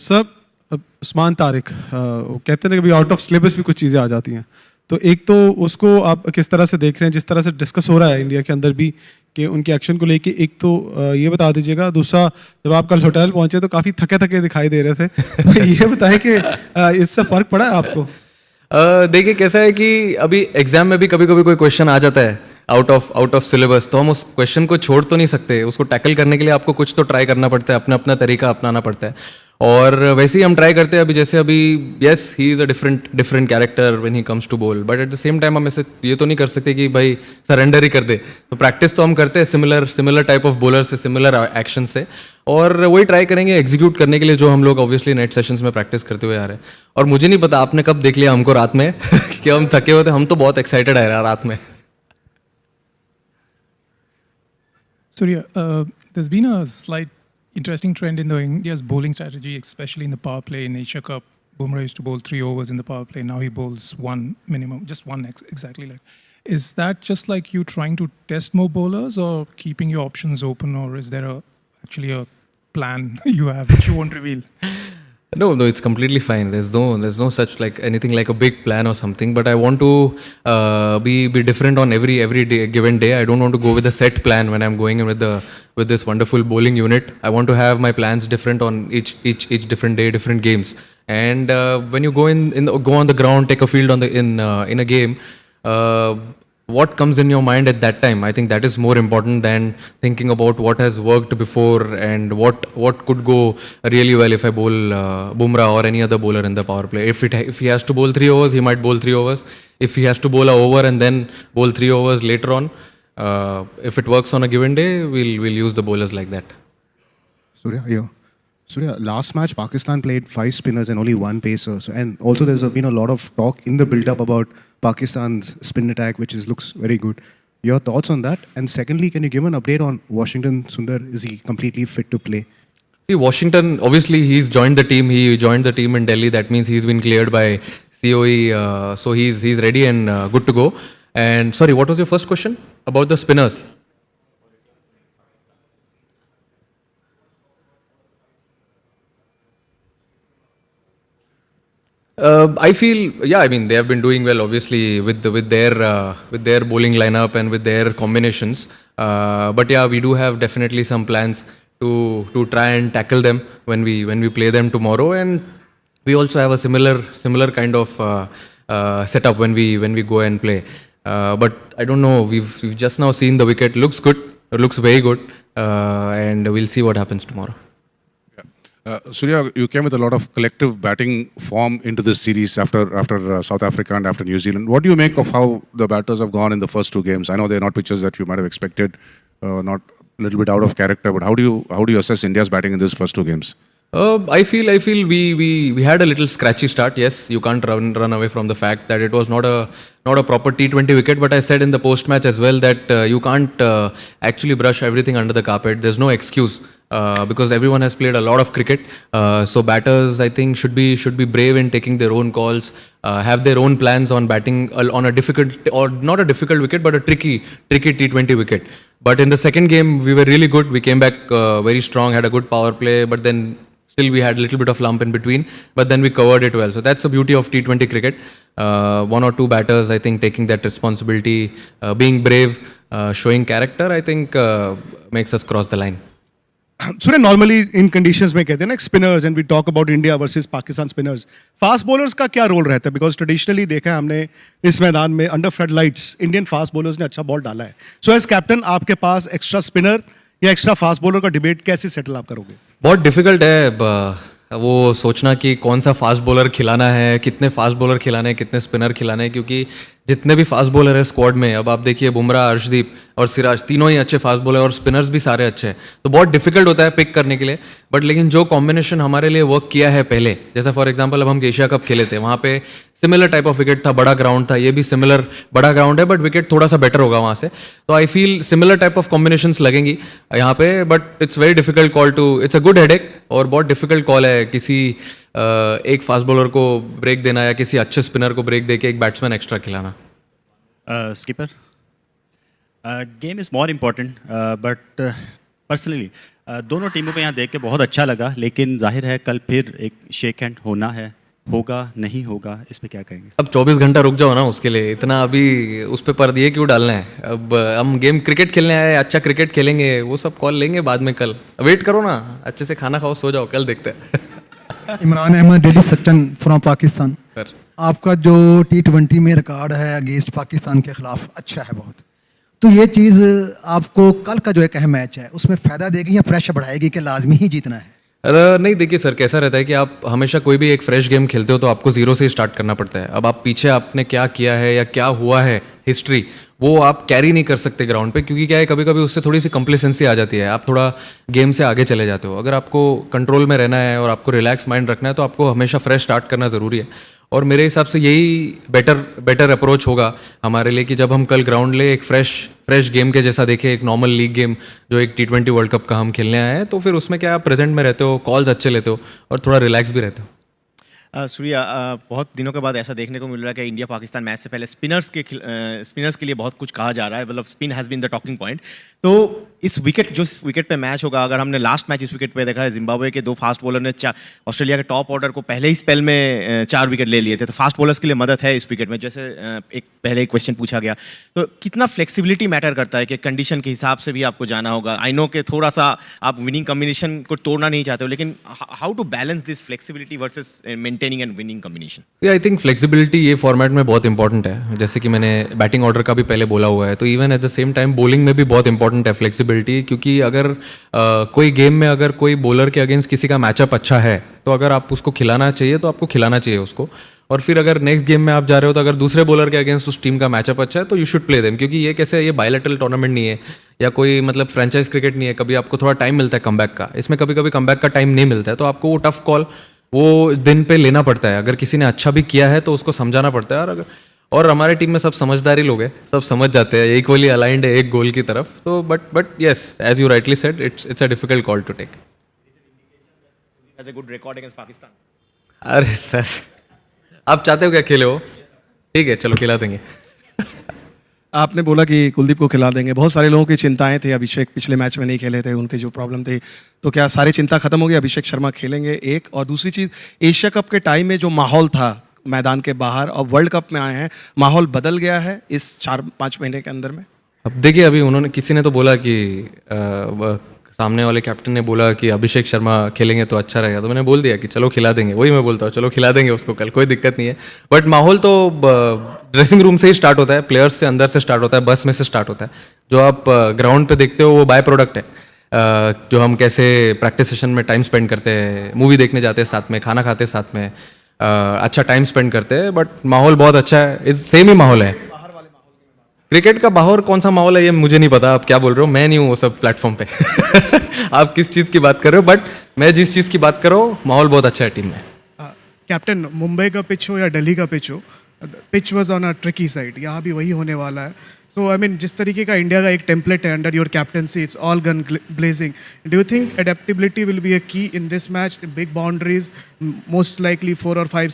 Sir, Usman Tariq वो कहते हैं ना कि आउट ऑफ सिलेबस भी कुछ चीज़ें आ जाती हैं, तो एक तो उसको आप किस तरह से देख रहे हैं, जिस तरह से डिस्कस हो रहा है इंडिया के अंदर भी कि उनके एक्शन को लेके, एक तो ये बता दीजिएगा। दूसरा, जब आप कल होटल पहुंचे तो काफ़ी थके थके दिखाई दे रहे थे, तो ये बताएं कि इससे फ़र्क पड़ा है आपको? देखिए कैसा है कि अभी एग्जाम में भी कभी कभी कोई क्वेश्चन आ जाता है आउट ऑफ सिलेबस, तो हम उस क्वेश्चन को छोड़ तो नहीं सकते। उसको टैकल करने के लिए आपको कुछ तो ट्राई करना पड़ता है, अपना अपना तरीका अपनाना पड़ता है। और वैसे ही हम ट्राई करते हैं अभी, जैसे अभी yes he is a different character when he comes to bowl, but at the same time हम ऐसे ये तो नहीं कर सकते कि भाई सरेंडर ही कर दे। तो प्रैक्टिस तो हम करते हैं सिमिलर टाइप ऑफ बॉलर से, सिमिलर एक्शन से, और वही ट्राई करेंगे एग्जीक्यूट करने के लिए जो हम लोग ऑब्वियसली नेट सेशंस में प्रैक्टिस करते हुए आ रहे हैं। और मुझे नहीं पता आपने कब देख लिया हमको रात में कि हम थके होते, हम तो बहुत एक्साइटेड है रात में। Surya, there's been a slight interesting trend in the India's bowling strategy, especially in the power play. In Asia Cup, Bumrah used to bowl 3 overs in the power play. Now he bowls one minimum, just one exactly. Like, is that just like you trying to test more bowlers, or keeping your options open, or is there actually a plan you have which you won't reveal? No, it's completely fine. There's no such like anything like a big plan or something. But I want to be different on every day, given day. I don't want to go with a set plan when I'm going in with this wonderful bowling unit. I want to have my plans different on each different day, different games. And when you go on the ground, take a field in a game. What comes in your mind at that time, I think that is more important than thinking about what has worked before and what could go really well if I bowl Bumrah or any other bowler in the power play. If he has to bowl 3 overs, he might bowl 3 overs. If he has to bowl a over and then bowl 3 overs later on, if it works on a given day, we'll use the bowlers like that. Surya, last match Pakistan played 5 spinners and only 1 pacer. So, and also there's been a lot of talk in the build-up about Pakistan's spin attack, which looks very good. Your thoughts on that? And secondly, can you give an update on Washington Sundar? Is he completely fit to play? See, Washington, obviously he's joined the team. He joined the team in Delhi. That means he's been cleared by COE. So he's ready and good to go. And sorry, what was your first question about the spinners? I feel, yeah, I mean they have been doing well, obviously with their bowling lineup and with their combinations. But yeah, we do have definitely some plans to try and tackle them when we play them tomorrow. And we also have a similar kind of setup when we go and play. But I don't know. We've just now seen the wicket. Looks good. It looks very good. And we'll see what happens tomorrow. Surya, you came with a lot of collective batting form into this series after South Africa and after New Zealand. What do you make of how the batters have gone in the first 2 games? I know they're not pitches that you might have expected, not a little bit out of character, but how do you assess India's batting in these first 2 games? I feel we had a little scratchy start. Yes, you can't run away from the fact that it was not a proper T20 wicket. But I said in the post match as well that you can't actually brush everything under the carpet. There's no excuse because everyone has played a lot of cricket. So batters, I think, should be brave in taking their own calls, have their own plans on batting on a difficult, or not a difficult wicket, but a tricky T20 wicket. But in the second game, we were really good. We came back very strong, had a good power play, but then still we had a little bit of lump in between, but then we covered it well. So that's the beauty of T20 cricket. 1 or 2 batters, I think, taking that responsibility, being brave, showing character, I think makes us cross the line. Surya, normally in conditions में कहते हैं ना spinners, and we talk about India versus Pakistan spinners. Fast bowlers का क्या role रहता है? Because traditionally देखा है हमने इस मैदान में under floodlights Indian fast bowlers ने अच्छा बॉल डाला है. So as captain आपके पास extra spinner या extra fast bowler का debate कैसे settle आप करोगे? बहुत डिफिकल्ट है वो सोचना कि कौन सा फास्ट बॉलर खिलाना है, कितने फास्ट बॉलर खिलाने हैं, कितने स्पिनर खिलाने हैं, क्योंकि जितने भी फास्ट बॉलर है स्क्वाड में, अब आप देखिए बुमराह, अर्शदीप और सिराज, तीनों ही अच्छे फास्ट बॉलर और स्पिनर्स भी सारे अच्छे हैं, तो बहुत डिफिकल्ट होता है पिक करने के लिए. बट लेकिन जो कॉम्बिनेशन हमारे लिए वर्क किया है पहले, जैसा फॉर एग्जांपल अब हम एशिया कप खेले थे, वहाँ पे सिमिलर टाइप ऑफ विकेट था, बड़ा ग्राउंड था, ये भी सिमिलर बड़ा ग्राउंड है बट विकेट थोड़ा सा बेटर होगा वहाँ से. तो I feel similar type of combinations लगेंगी यहाँ पे, but it's very difficult call to, it's a good headache और बहुत डिफिकल्ट कॉल है किसी एक फास्ट बॉलर को ब्रेक देना या किसी अच्छे स्पिनर को ब्रेक देके एक बैट्समैन एक्स्ट्रा खिलाना. Skipper, game is more important, but personally, दोनों टीमों को यहाँ देख के बहुत अच्छा लगा, लेकिन जाहिर है कल फिर एक शेक हैंड होना है, होगा नहीं होगा, इस पे क्या कहेंगे? अब 24 घंटा रुक जाओ ना उसके लिए, इतना अभी उस पे पर्दिए क्यों डालना है? अब हम गेम क्रिकेट खेलने आए, अच्छा क्रिकेट खेलेंगे, वो सब कॉल लेंगे बाद में। कल वेट करो ना, अच्छे से खाना खाओ, सो जाओ, कल देखते हैं। इमरान अहमद, डेली सट्टन फ्रॉम पाकिस्तान। सर आपका जो T20 में रिकॉर्ड है अगेंस्ट पाकिस्तान के खिलाफ अच्छा है बहुत, तो ये चीज़ आपको कल का जो एक अहम मैच है उसमें फ़ायदा देगी या प्रेशर बढ़ाएगी कि लाजमी ही जीतना है? नहीं, देखिए सर, कैसा रहता है कि आप हमेशा कोई भी एक फ्रेश गेम खेलते हो तो आपको जीरो से स्टार्ट करना पड़ता है। अब आप पीछे आपने क्या किया है या क्या हुआ है हिस्ट्री, वो आप कैरी नहीं कर सकते ग्राउंड पे, क्योंकि क्या है कभी कभी उससे थोड़ी सी कंप्लेसेंसी आ जाती है, आप थोड़ा गेम से आगे चले जाते हो। अगर आपको कंट्रोल में रहना है और आपको रिलैक्स माइंड रखना है तो आपको हमेशा फ्रेश स्टार्ट करना ज़रूरी है। और मेरे हिसाब से यही बेटर अप्रोच होगा हमारे लिए कि जब हम कल ग्राउंड ले एक फ्रेश गेम के जैसा देखें, एक नॉर्मल लीग गेम जो एक T20 वर्ल्ड कप का हम खेलने आए हैं, तो फिर उसमें क्या आप प्रेजेंट में रहते हो, कॉल्स अच्छे लेते हो और थोड़ा रिलैक्स भी रहते हो। सूर्या, बहुत दिनों के बाद ऐसा देखने को मिल रहा है कि इंडिया पाकिस्तान मैच से पहले स्पिनर्स के लिए बहुत कुछ कहा जा रहा है, मतलब spin has been the talking point. तो इस विकेट पे मैच होगा, अगर हमने लास्ट मैच इस विकेट पे देखा है, जिम्बाब्वे के 2 फास्ट बॉलर ने ऑस्ट्रेलिया के टॉप ऑर्डर को पहले ही स्पेल में 4 विकेट ले लिए थे। तो फास्ट बॉलर्स के लिए मदद है इस विकेट में, जैसे एक पहले एक क्वेश्चन पूछा गया। तो कितना फ्लेक्सिबिलिटी मैटर करता है कि कंडीशन के हिसाब से भी आपको जाना होगा? आई नो कि थोड़ा सा आप विनिंग कॉम्बिनेशन को तोड़ना नहीं चाहते हो, लेकिन how to balance this flexibility versus maintaining and winning combination? I think flexibility ये फॉर्मेट में बहुत इंपॉर्टेंट है, जैसे कि मैंने बैटिंग ऑर्डर का भी पहले बोला हुआ है, तो even at the same time bowling में भी बहुत इंपॉर्टेंट है फ्लेक्सिबिलिटी। क्योंकि अगर कोई गेम में अगर कोई बॉलर के अगेंस्ट किसी का मैचअप अच्छा है तो अगर आप उसको खिलाना चाहिए तो आपको खिलाना चाहिए उसको। और फिर अगर नेक्स्ट गेम में आप जा रहे हो तो अगर दूसरे बॉलर के अगेंस्ट उस टीम का मैचअप अच्छा है तो यू शुड प्ले देम, क्योंकि ये कैसे, ये बायलैटरल टूर्नामेंट नहीं है या कोई मतलब फ्रेंचाइज क्रिकेट नहीं है। कभी आपको थोड़ा टाइम मिलता है कमबैक का, इसमें कभी कभी कमबैक का टाइम नहीं मिलता है, तो आपको वो टफ कॉल वो दिन पे लेना पड़ता है। अगर किसी ने अच्छा भी किया है तो उसको समझाना पड़ता है। और हमारे टीम में सब समझदारी लोग हैं, सब समझ जाते हैं, इक्वली अलाइंड है एक गोल की तरफ। तो but yes, as you rightly said, it's a difficult call to take. Has a good record against Pakistan. अरे सर, आप चाहते हो क्या खेले हो? ठीक है, चलो खिला देंगे। आपने बोला कि कुलदीप को खिला देंगे, बहुत सारे लोगों की चिंताएं थे, अभिषेक पिछले मैच में नहीं खेले थे, उनके जो प्रॉब्लम थे, तो क्या सारी चिंता खत्म हो गई, अभिषेक शर्मा खेलेंगे? एक और दूसरी चीज़, एशिया कप के टाइम में जो माहौल था मैदान के बाहर और वर्ल्ड कप में आए हैं, माहौल बदल गया है इस 4-5 महीने के अंदर में? अब देखिए, अभी उन्होंने, किसी ने तो बोला कि सामने वाले कैप्टन ने बोला कि अभिषेक शर्मा खेलेंगे तो अच्छा रहेगा, तो मैंने बोल दिया कि चलो खिला देंगे। वही मैं बोलता हूँ, चलो खिला देंगे उसको कल, कोई दिक्कत नहीं है। बट माहौल तो ड्रेसिंग रूम से ही स्टार्ट होता है, प्लेयर्स से अंदर से स्टार्ट होता है, बस में से स्टार्ट होता है। जो आप ग्राउंड पे देखते हो वो बाय प्रोडक्ट है। जो हम कैसे प्रैक्टिस सेशन में टाइम स्पेंड करते हैं, मूवी देखने जाते हैं साथ में, खाना खाते हैं साथ में, अच्छा टाइम स्पेंड करते हैं, बट माहौल बहुत अच्छा है, सेम ही माहौल है। क्रिकेट का बाहर कौन सा माहौल है ये मुझे नहीं पता, आप क्या बोल रहे हो, मैं नहीं हूँ वो सब प्लेटफॉर्म पे। आप किस चीज़ की बात कर रहे हो, बट मैं जिस चीज़ की बात कर रहा हूँ, माहौल बहुत अच्छा है टीम में। कैप्टन, मुंबई का पिच हो या दिल्ली का पिच हो, pitch was on a tricky side, यहाँ भी वही होने वाला है। सो आई मीन, जिस तरीके का इंडिया का एक टेम्पलेट है under your captaincy, it's all gun blazing, do you think adaptability will be a key in this match? Big boundaries, most likely 4 और 5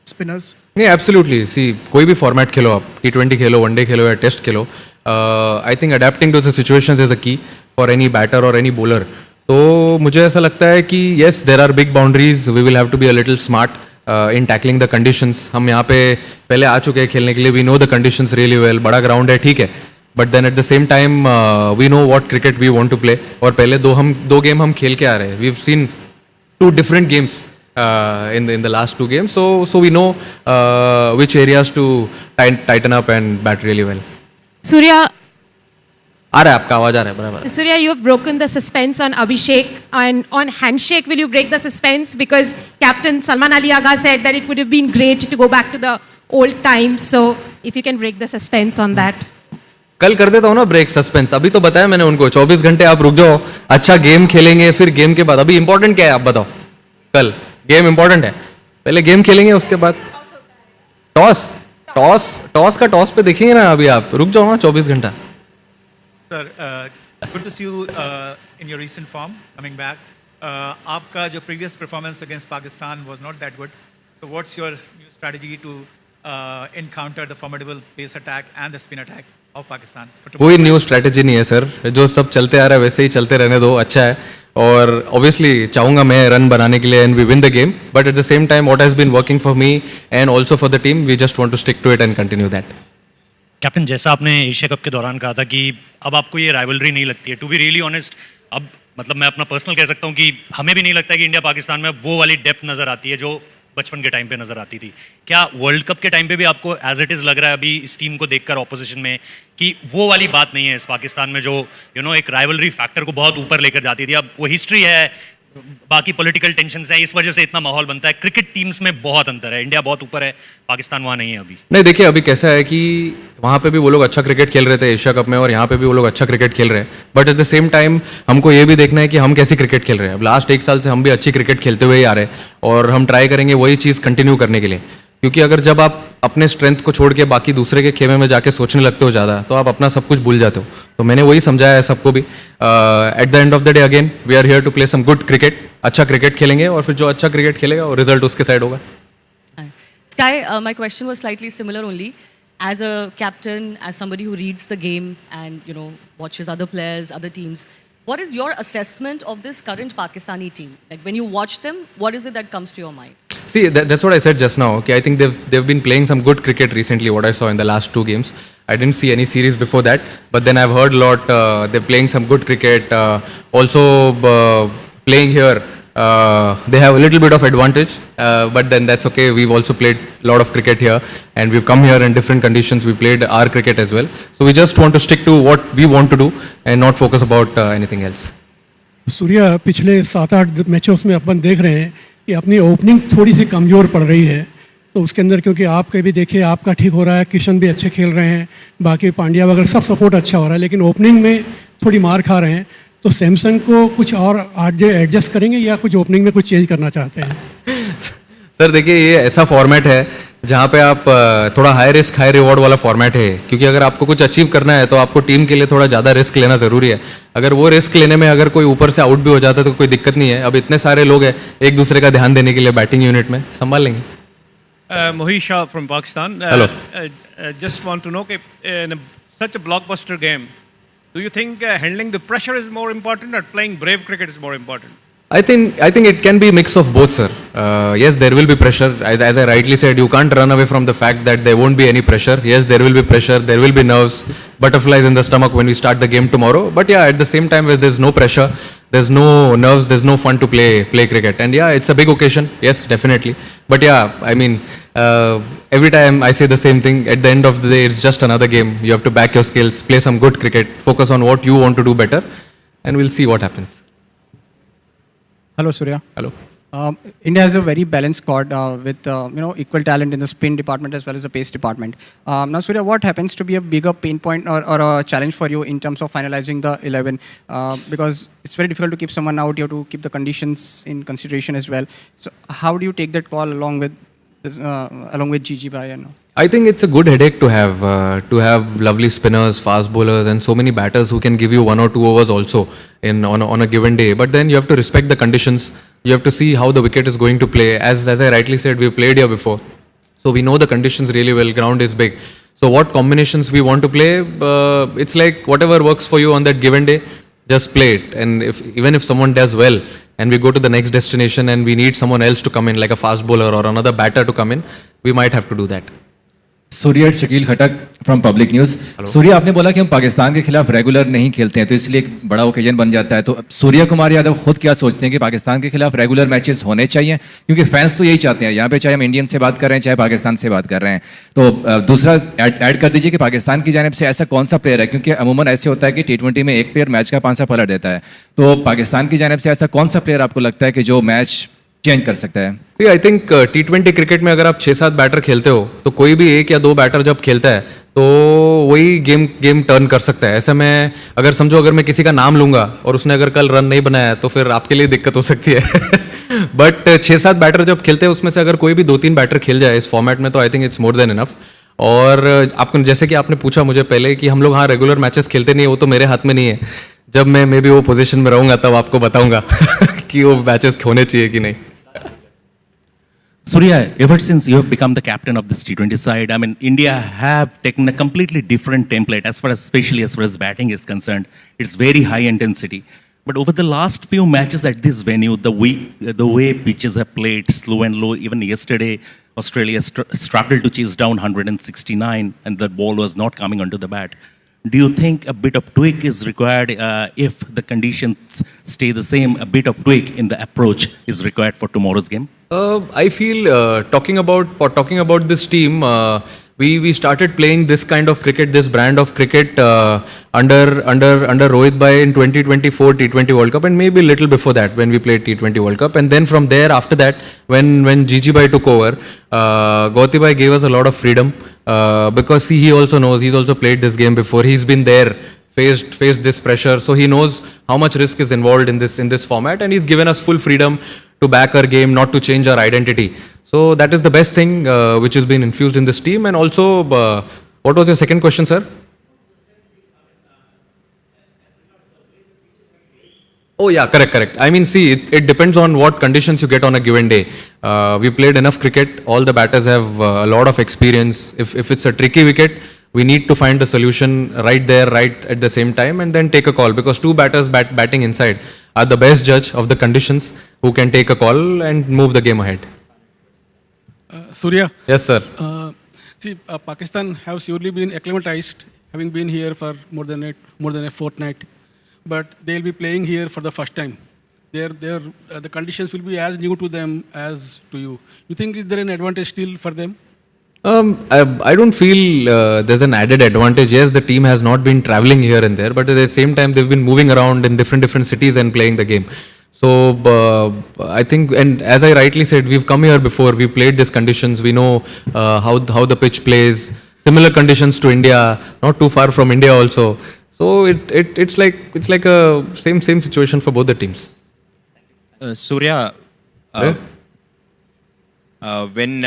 स्पिनर्स? नहीं, एब्सोल्युटली, सी कोई भी फॉर्मेट खेलो आप, T20 खेलो, वनडे खेलो या टेस्ट खेलो, I think adapting to the situations is a key for any batter और any bowler. तो मुझे ऐसा लगता है कि yes, there are big boundaries, we will have to be a little smart in tackling the conditions. हम यहाँ पे पहले आ चुके हैं खेलने के लिए, we know the conditions really well, बड़ा ग्राउंड है, ठीक है, but then at the same time we know what cricket we want to play. और पहले दो गेम हम खेल के आ रहे हैं, we have seen 2 different games in the last 2 games, so we know which areas to tighten up and bat really well. Surya, आ रहा है आपका आवाज, आ रहा है बराबर। Surya, you have broken the suspense on Abhishek, and on handshake, will you break the suspense? Because Captain Salman Ali Agha said that it would have been great to go back to the old times. So if you can break the suspense on that. कल कर देता हूँ ना break suspense, अभी तो बताया मैंने उनको 24 घंटे आप रुक जाओ, अच्छा गेम खेलेंगे, फिर गेम के बाद अभी इंपॉर्टेंट क्या है आप बताओ? कल गेम इंपॉर्टेंट है, पहले गेम खेलेंगे उसके बाद टॉस का टॉस पे देखेंगे ना, अभी आप रुक जाओ ना 24 घंटा। Sir, good to see you in your recent form coming back. आपका जो previous performance against Pakistan was not that good. So what's your new strategy to encounter the formidable pace attack and the spin attack? of Pakistan? कोई new strategy नहीं है sir, जो सब चलते आ रहा है वैसे ही चलते रहने दो, अच्छा है. और ऑब्वियसली चाहूँगा मैं रन बनाने के लिए and we win the game, but at the same time what has been working for me and also for the team, we just want to stick to it and continue that. Captain, जैसा आपने Asia cup के दौरान कहा था कि अब आपको ये राइवलरी नहीं लगती है, टू बी रियली ऑनेस्ट, अब मतलब मैं अपना पर्सनल कह सकता हूँ कि हमें भी नहीं लगता कि इंडिया पाकिस्तान में वो वाली डेप्थ नज़र आती है जो बचपन के टाइम पे नज़र आती थी. क्या वर्ल्ड कप के टाइम पे भी आपको एज इट इज़ लग रहा है अभी इस टीम को देखकर ऑपोजिशन में कि वो वाली बात नहीं है इस पाकिस्तान में जो एक राइवलरी फैक्टर को बहुत ऊपर लेकर जाती थी? अब वो हिस्ट्री है, बाकी पॉलिटिकल टेंशन है, इस वजह से इतना माहौल बनता है. क्रिकेट टीम्स में बहुत अंतर है, इंडिया बहुत ऊपर है, पाकिस्तान वहाँ नहीं है अभी. नहीं देखिए, अभी कैसा है कि वहाँ पे भी वो लोग अच्छा क्रिकेट खेल रहे थे एशिया कप में, और यहाँ पे भी वो लोग अच्छा क्रिकेट खेल रहे हैं, but at the same time हमको ये भी देखना है कि हम कैसी क्रिकेट खेल रहे हैं. अब लास्ट 1 साल से हम भी अच्छी क्रिकेट खेलते हुए ही आ रहे हैं, और हम ट्राई करेंगे वही चीज़ कंटिन्यू करने के लिए. क्योंकि अगर जब आप अपने स्ट्रेंथ को छोड़ के बाकी दूसरे के खेमे में जाके सोचने लगते हो ज़्यादा, तो आप अपना सब कुछ भूल जाते हो. तो मैंने वही समझाया है सबको भी. At the end of the day again we are here to play some good cricket. अच्छा क्रिकेट खेलेंगे, और फिर जो अच्छा क्रिकेट खेलेगा वो रिजल्ट उसके साइड होगा. Sky, my question was slightly similar only. As a captain, as somebody who reads the game and watches other players, other teams, what is your assessment of this current Pakistani team? Like when you watch them, what is it that comes to your mind? See, that's what I said just now. Okay, I think they've been playing some good cricket recently. What I saw in the last 2 games, I didn't see any series before that. But then I've heard a lot. They're playing some good cricket. Also playing here, they have a little bit of advantage. But then that's okay. We've also played a lot of cricket here, and we've come here in different conditions. We played our cricket as well. So we just want to stick to what we want to do and not focus about anything else. Surya, पिछले 7-8 मैचों में अपन देख रहे हैं कि अपनी opening थोड़ी सी कमज़ोर पड़ रही है. तो उसके अंदर क्योंकि आपके भी देखिए आपका ठीक हो रहा है, किशन भी अच्छे खेल रहे हैं, बाकी पांड्या वगैरह सब सपोर्ट अच्छा हो रहा है, लेकिन ओपनिंग में थोड़ी मार खा रहे हैं. तो सैमसंग को कुछ और आज एडजस्ट करेंगे या कुछ ओपनिंग में कुछ चेंज करना चाहते हैं? सर देखिए, ये ऐसा फॉर्मेट है जहाँ पे आप थोड़ा हाई रिस्क हाई रिवॉर्ड वाला फॉर्मेट है. क्योंकि अगर आपको कुछ अचीव करना है तो आपको टीम के लिए थोड़ा ज़्यादा रिस्क लेना ज़रूरी है. अगर वो रिस्क लेने में अगर कोई ऊपर से आउट भी हो जाता है तो कोई दिक्कत नहीं है. अब इतने सारे लोग हैं एक दूसरे का ध्यान देने के लिए बैटिंग यूनिट में, संभाल लेंगे. Mohish Shah from Pakistan. Hello. Just want to know, in such a blockbuster game, do you think handling the pressure is more important or playing brave cricket is more important? I think it can be a mix of both, sir. Yes, there will be pressure. As I rightly said, you can't run away from the fact that there won't be any pressure. Yes, there will be pressure. There will be nerves, butterflies in the stomach when we start the game tomorrow. But yeah, at the same time, there's no pressure, there's no nerves, there's no fun to play cricket. And yeah, it's a big occasion. Yes, definitely. But yeah, I mean, every time I say the same thing. At the end of the day, it's just another game. You have to back your skills, play some good cricket, focus on what you want to do better, and we'll see what happens. Hello, Surya. Hello. India has a very balanced squad with equal talent in the spin department as well as the pace department. Now, Surya, what happens to be a bigger pain point or a challenge for you in terms of finalizing the 11? Because it's very difficult to keep someone out. You have to keep the conditions in consideration as well. So, how do you take that call along with Gigi Bhai? I think it's a good headache to have lovely spinners, fast bowlers, and so many batters who can give you 1 or 2 overs also on a given day. But then you have to respect the conditions. You have to see how the wicket is going to play. As I rightly said, we've played here before, so we know the conditions really well. Ground is big, so what combinations we want to play, it's like whatever works for you on that given day, just play it. And even if someone does well, and we go to the next destination and we need someone else to come in, like a fast bowler or another batter to come in, we might have to do that. Surya, Shakeel Khattak from public news. Surya, आपने बोला कि हम पाकिस्तान के खिलाफ regular नहीं खेलते हैं, तो इसलिए एक बड़ा ओकेजन बन जाता है. तो सूर्या कुमार यादव खुद क्या सोचते हैं कि पाकिस्तान के खिलाफ रेगुलर मैचेस होने चाहिए? क्योंकि फैंस तो यही चाहते हैं यहाँ पे, चाहे हम इंडियन से बात कर रहे हैं चाहे पाकिस्तान से बात कर रहे हैं. तो दूसरा ऐड कर दीजिए कि पाकिस्तान की जानिब से ऐसा कौन सा प्लेयर है, क्योंकि अमूमन ऐसे होता है कि T20 में एक प्लेयर मैच का 5 पलट देता है. तो पाकिस्तान की जानिब से ऐसा कौन सा प्लेयर आपको लगता है कि जो मैच चेंज कर सकता है? See, I think T20 cricket में अगर आप 6-7 बैटर खेलते हो तो कोई भी 1 या 2 बैटर जब खेलता है तो वही गेम टर्न कर सकता है. ऐसे में अगर समझो, अगर मैं किसी का नाम लूंगा और उसने अगर कल रन नहीं बनाया तो फिर आपके लिए दिक्कत हो सकती है. बट 6-7 बैटर जब खेलते हैं उसमें से अगर कोई भी 2-3 बैटर खेल जाए इस फॉर्मेट में तो I think it's more than enough. और आपको जैसे कि आपने पूछा मुझे पहले कि हम लोग हाँ रेगुलर मैचेस खेलते नहीं है, वो तो मेरे हाथ में नहीं है. जब मैं मे बी वो पोजीशन में रहूंगा तब आपको बताऊंगा कि वो मैचेस होने चाहिए कि नहीं. Surya, ever since you have become the captain of this T20 side, I mean, India have taken a completely different template especially as far as batting is concerned. It's very high intensity. But over the last few matches at this venue, the way pitches have played slow and low, even yesterday, Australia struggled to chase down 169 and the ball was not coming onto the bat. Do you think a bit of tweak is required if the conditions stay the same? A bit of tweak in the approach is required for tomorrow's game? I feel talking about this team, we started playing this kind of cricket, this brand of cricket under Rohit Bhai in 2024 T20 World Cup, and maybe a little before that when we played T20 World Cup. And then from there, after that, when Gigi Bhai took over, Gauti Bhai gave us a lot of freedom because he also knows, he's also played this game before. He's been there, faced this pressure, so he knows how much risk is involved in this format, and he's given us full freedom to back our game, not to change our identity. So that is the best thing which has been infused in this team. And also, what was your second question, sir? Oh yeah, correct. I mean, see, it depends on what conditions you get on a given day. We played enough cricket. All the batters have a lot of experience. If it's a tricky wicket, we need to find a solution right there, right at the same time, and then take a call, because two batters batting inside are the best judge of the conditions, who can take a call and move the game ahead. Surya. Yes, sir. Pakistan have surely been acclimatized, having been here for more than a fortnight, but they'll be playing here for the first time. The conditions will be as new to them as to you. You think is there an advantage still for them? I don't feel there's an added advantage. Yes, the team has not been traveling here and there, but at the same time, they've been moving around in different cities and playing the game. So I think, and as I rightly said, we've come here before. We've played these conditions. We know how the pitch plays. Similar conditions to India, not too far from India also. So it's like a same situation for both the teams. Surya, when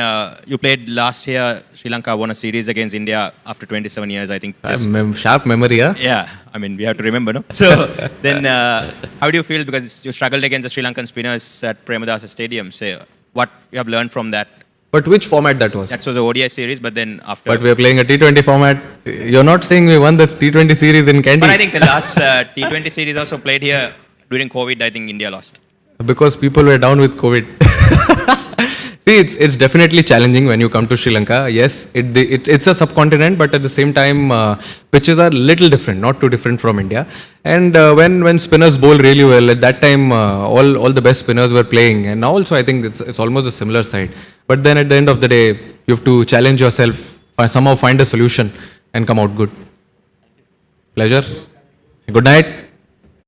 you played last year, Sri Lanka won a series against India after 27 years, I think. Sharp memory, yeah? Yeah, I mean, we have to remember, no? So then how do you feel, because you struggled against the Sri Lankan spinners at Premadasa Stadium, so what you have learned from that? But which format that was? That was the ODI series, but then after... But we are playing a T20 format. You're not saying we won this T20 series in Kandy. But I think the last T20 series also played here during COVID. I think India lost. Because people were down with COVID. See, it's definitely challenging when you come to Sri Lanka. Yes, it's a subcontinent, but at the same time, pitches are little different, not too different from India. And when spinners bowl really well, at that time, all the best spinners were playing. And now also, I think it's almost a similar side. But then at the end of the day, you have to challenge yourself, somehow find a solution and come out good. Pleasure. Good night.